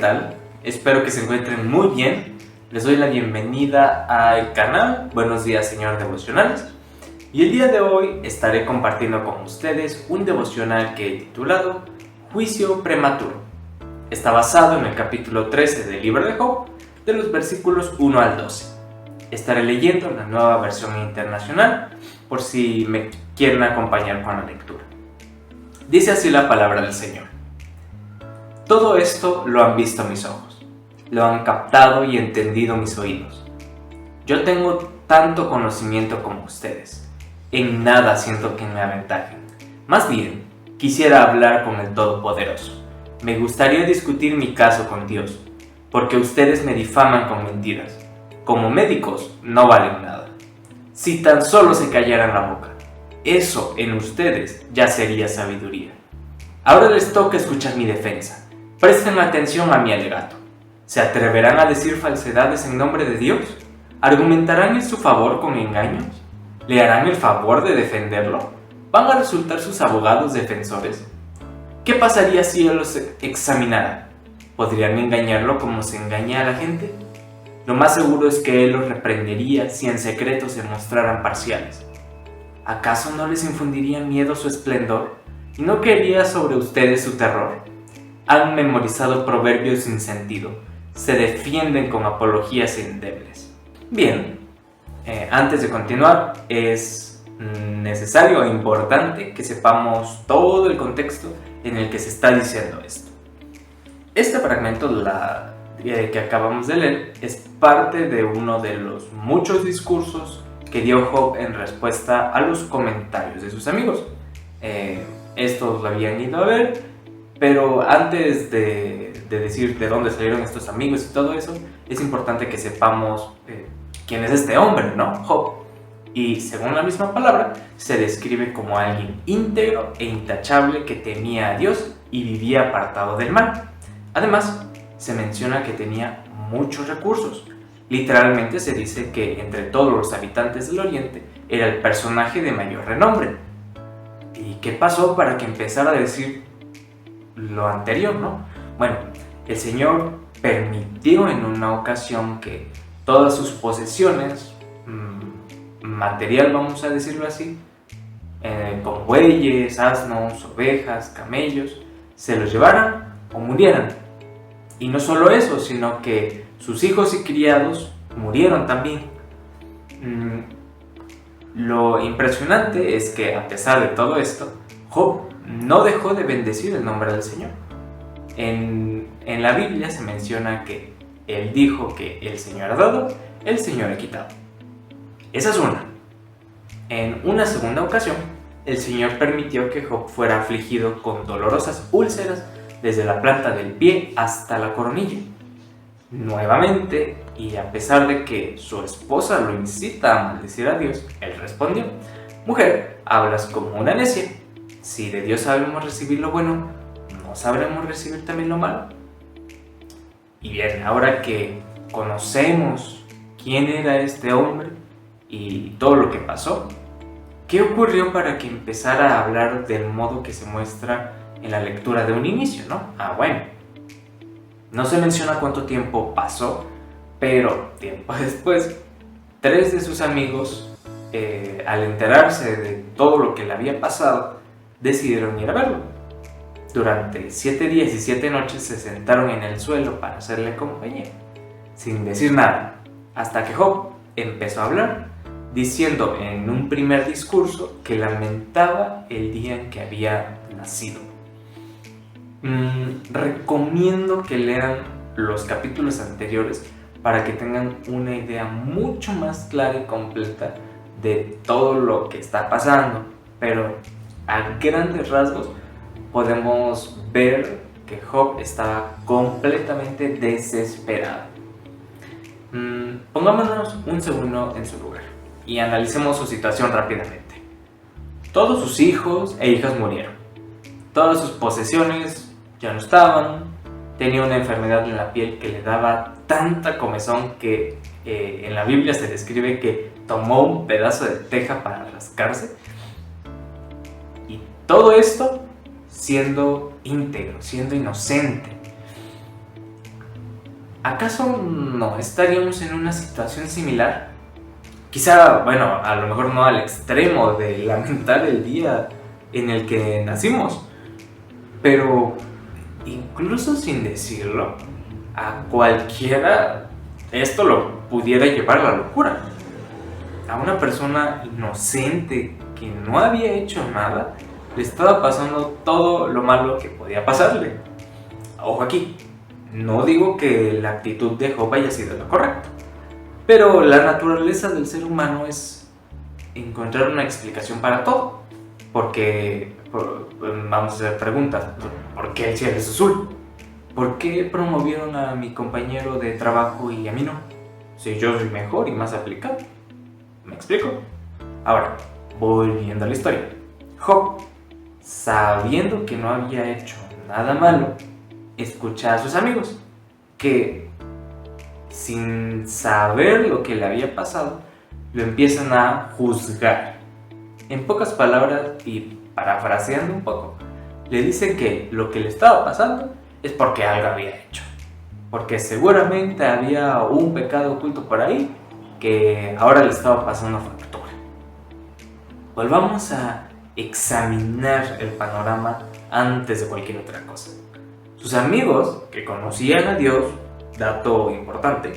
tal? Espero que se encuentren muy bien. Les doy la bienvenida al canal Buenos Días Señor Devocionales. Y el día de hoy estaré compartiendo con ustedes un devocional que he titulado Juicio Prematuro. Está basado en el capítulo 13 del libro de Job, de los versículos 1 al 12. Estaré leyendo la nueva versión internacional por si me quieren acompañar con la lectura. Dice así la palabra del Señor. Todo esto lo han visto mis ojos, lo han captado y entendido mis oídos. Yo tengo tanto conocimiento como ustedes. En nada siento que me aventajen. Más bien, quisiera hablar con el Todopoderoso. Me gustaría discutir mi caso con Dios, porque ustedes me difaman con mentiras. Como médicos, no valen nada. Si tan solo se callaran la boca, eso en ustedes ya sería sabiduría. Ahora les toca escuchar mi defensa. Presten atención a mi alegato. ¿Se atreverán a decir falsedades en nombre de Dios? ¿Argumentarán en su favor con engaños? ¿Le harán el favor de defenderlo? ¿Van a resultar sus abogados defensores? ¿Qué pasaría si él los examinara? ¿Podrían engañarlo como se engaña a la gente? Lo más seguro es que él los reprendería si en secreto se mostraran parciales. ¿Acaso no les infundiría miedo su esplendor y no caería sobre ustedes su terror? Han memorizado proverbios sin sentido, se defienden con apologías endebles. Bien, antes de continuar, es necesario e importante que sepamos todo el contexto en el que se está diciendo esto. Este fragmento que acabamos de leer es parte de uno de los muchos discursos que dio Job en respuesta a los comentarios de sus amigos. Estos lo habían ido a ver, pero antes de decir de dónde salieron estos amigos y todo eso, es importante que sepamos quién es este hombre, ¿no? Job. Y según la misma palabra, se describe como alguien íntegro e intachable que temía a Dios y vivía apartado del mal. Además, se menciona que tenía muchos recursos. Literalmente se dice que entre todos los habitantes del Oriente era el personaje de mayor renombre. ¿Y qué pasó para que empezara a decir lo anterior, no? Bueno, el Señor permitió en una ocasión que todas sus posesiones, material vamos a decirlo así, con bueyes, asnos, ovejas, camellos, se los llevaran o murieran. Y no solo eso, sino que sus hijos y criados murieron también. Lo impresionante es que a pesar de todo esto, Job no dejó de bendecir el nombre del Señor. En la Biblia se menciona que él dijo que el Señor ha dado, el Señor ha quitado. Esa es una. En una segunda ocasión, el Señor permitió que Job fuera afligido con dolorosas úlceras desde la planta del pie hasta la coronilla. Nuevamente, y a pesar de que su esposa lo incita a maldecir a Dios, él respondió: mujer, hablas como una necia. Si de Dios sabemos recibir lo bueno, ¿no sabremos recibir también lo malo? Y bien, ahora que conocemos quién era este hombre y todo lo que pasó, ¿qué ocurrió para que empezara a hablar del modo que se muestra en la lectura de un inicio, no? Bueno, no se menciona cuánto tiempo pasó, pero tiempo después, 3 de sus amigos, al enterarse de todo lo que le había pasado, decidieron ir a verlo. Durante 7 días y 7 noches se sentaron en el suelo para hacerle compañía, sin decir nada, hasta que Job empezó a hablar, diciendo en un primer discurso que lamentaba el día en que había nacido. Recomiendo que lean los capítulos anteriores para que tengan una idea mucho más clara y completa de todo lo que está pasando, pero a grandes rasgos podemos ver que Job estaba completamente desesperado. Pongámonos un segundo en su lugar y analicemos su situación rápidamente. Todos sus hijos e hijas murieron. Todas sus posesiones ya no estaban. Tenía una enfermedad en la piel que le daba tanta comezón que en la Biblia se describe que tomó un pedazo de teja para rascarse. Y todo esto siendo íntegro, siendo inocente. ¿Acaso no estaríamos en una situación similar? Quizá, bueno, a lo mejor no al extremo de lamentar el día en el que nacimos, pero incluso sin decirlo, a cualquiera esto lo pudiera llevar a la locura. A una persona inocente que no había hecho nada, le estaba pasando todo lo malo que podía pasarle. Ojo aquí, no digo que la actitud de Job haya sido la correcta, pero la naturaleza del ser humano es encontrar una explicación para todo. Porque, vamos a hacer preguntas, ¿por qué el cielo es azul? ¿Por qué promovieron a mi compañero de trabajo y a mí no? Si yo soy mejor y más aplicado. ¿Me explico? Ahora, volviendo a la historia. Job, sabiendo que no había hecho nada malo, escucha a sus amigos que, sin saber lo que le había pasado, lo empiezan a juzgar. En pocas palabras y parafraseando un poco, le dicen que lo que le estaba pasando es porque algo había hecho, porque seguramente había un pecado oculto por ahí que ahora le estaba pasando factura. Volvamos a examinar el panorama antes de cualquier otra cosa. Sus amigos, que conocían a Dios, dato importante,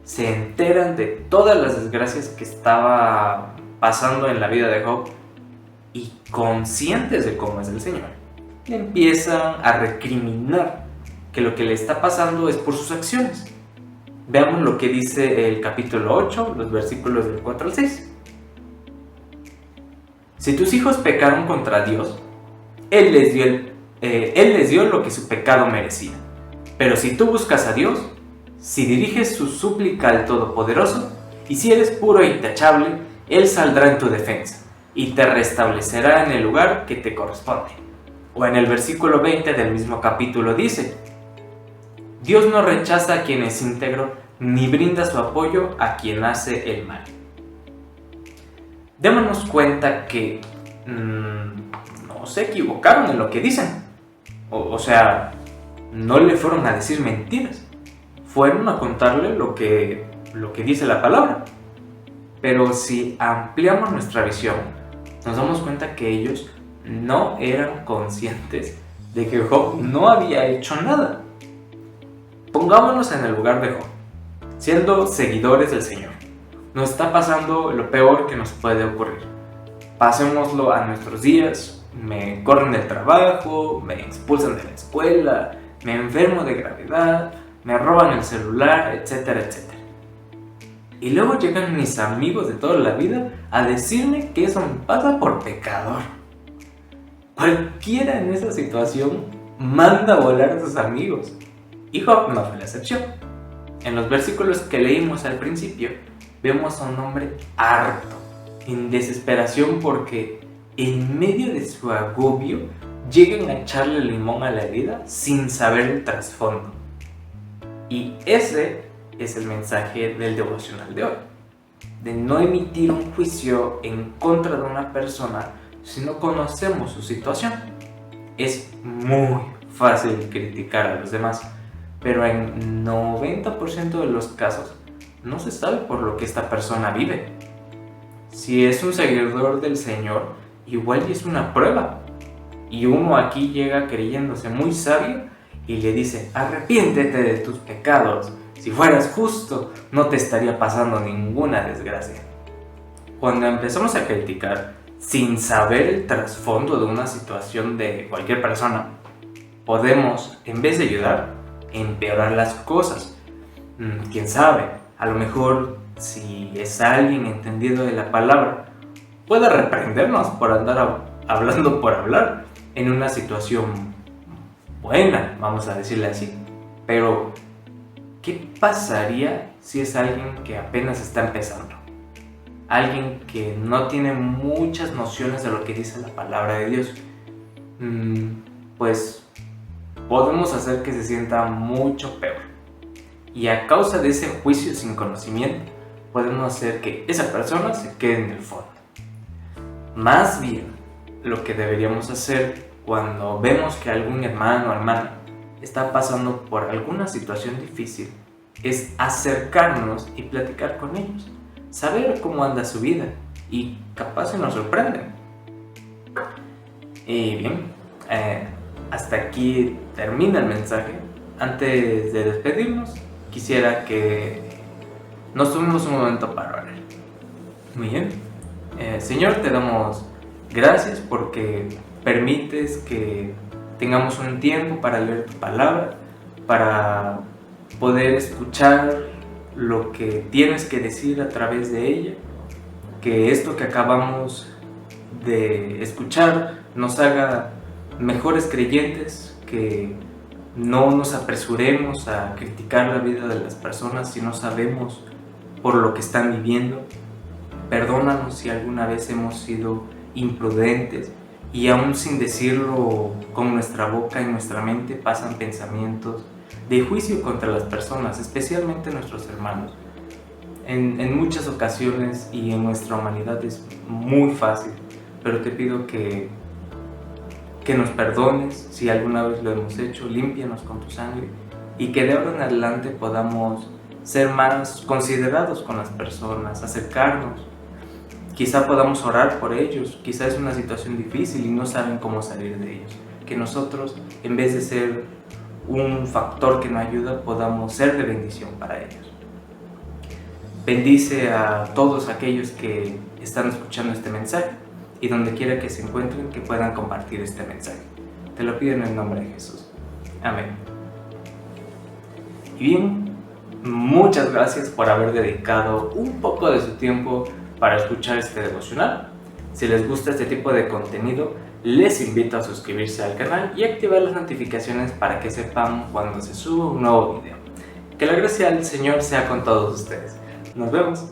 se enteran de todas las desgracias que estaba pasando en la vida de Job y, conscientes de cómo es el Señor, le empiezan a recriminar que lo que le está pasando es por sus acciones. Veamos lo que dice el capítulo 8, los versículos del 4 al 6. Si tus hijos pecaron contra Dios, Él les dio lo que su pecado merecía. Pero si tú buscas a Dios, si diriges su súplica al Todopoderoso, y si eres puro e intachable, Él saldrá en tu defensa y te restablecerá en el lugar que te corresponde. O en el versículo 20 del mismo capítulo dice: Dios no rechaza a quien es íntegro, ni brinda su apoyo a quien hace el mal. Démonos cuenta que no se equivocaron en lo que dicen. O sea, no le fueron a decir mentiras. Fueron a contarle lo que dice la palabra. Pero si ampliamos nuestra visión, nos damos cuenta que ellos no eran conscientes de que Job no había hecho nada. Pongámonos en el lugar de Job, siendo seguidores del Señor. Nos está pasando lo peor que nos puede ocurrir. Pasémoslo a nuestros días. Me corren del trabajo, me expulsan de la escuela, me enfermo de gravedad, me roban el celular, etcétera, etcétera. Y luego llegan mis amigos de toda la vida a decirme que eso me pasa por pecador. Cualquiera en esa situación manda a volar a sus amigos. Y Job no fue la excepción. En los versículos que leímos al principio, vemos a un hombre harto, en desesperación porque en medio de su agobio llegan a echarle limón a la herida sin saber el trasfondo. Y ese es el mensaje del devocional de hoy, de no emitir un juicio en contra de una persona si no conocemos su situación. Es muy fácil criticar a los demás, pero en 90% de los casos no se sabe por lo que esta persona vive. Si es un seguidor del Señor, igual es una prueba, y uno aquí llega creyéndose muy sabio y le dice: arrepiéntete de tus pecados, si fueras justo no te estaría pasando ninguna desgracia. Cuando empezamos a criticar sin saber el trasfondo de una situación de cualquier persona, podemos, en vez de ayudar, empeorar las cosas. Quién sabe, a lo mejor si es alguien entendido de la palabra, puede reprendernos por andar hablando por hablar en una situación buena, vamos a decirle así. Pero ¿qué pasaría si es alguien que apenas está empezando? Alguien que no tiene muchas nociones de lo que dice la palabra de Dios. Pues podemos hacer que se sienta mucho peor. Y a causa de ese juicio sin conocimiento, podemos hacer que esa persona se quede en el fondo. Más bien, lo que deberíamos hacer cuando vemos que algún hermano o hermana está pasando por alguna situación difícil, es acercarnos y platicar con ellos, saber cómo anda su vida y capaz se nos sorprenden. Y bien, hasta aquí termina el mensaje. Antes de despedirnos, quisiera que nos tomemos un momento para orar. Muy bien. Señor, te damos gracias porque permites que tengamos un tiempo para leer tu palabra, para poder escuchar lo que tienes que decir a través de ella, que esto que acabamos de escuchar nos haga mejores creyentes, que no nos apresuremos a criticar la vida de las personas si no sabemos por lo que están viviendo. Perdónanos si alguna vez hemos sido imprudentes y aún sin decirlo con nuestra boca y nuestra mente pasan pensamientos de juicio contra las personas, especialmente nuestros hermanos. En muchas ocasiones y en nuestra humanidad es muy fácil, pero te pido que nos perdones si alguna vez lo hemos hecho, límpianos con tu sangre y que de ahora en adelante podamos ser más considerados con las personas, acercarnos. Quizá podamos orar por ellos, quizá es una situación difícil y no saben cómo salir de ellos. Que nosotros, en vez de ser un factor que no ayuda, podamos ser de bendición para ellos. Bendice a todos aquellos que están escuchando este mensaje y donde quiera que se encuentren, que puedan compartir este mensaje. Te lo pido en el nombre de Jesús. Amén. Y bien, muchas gracias por haber dedicado un poco de su tiempo para escuchar este devocional. Si les gusta este tipo de contenido, les invito a suscribirse al canal y activar las notificaciones para que sepan cuando se suba un nuevo video. Que la gracia del Señor sea con todos ustedes. Nos vemos.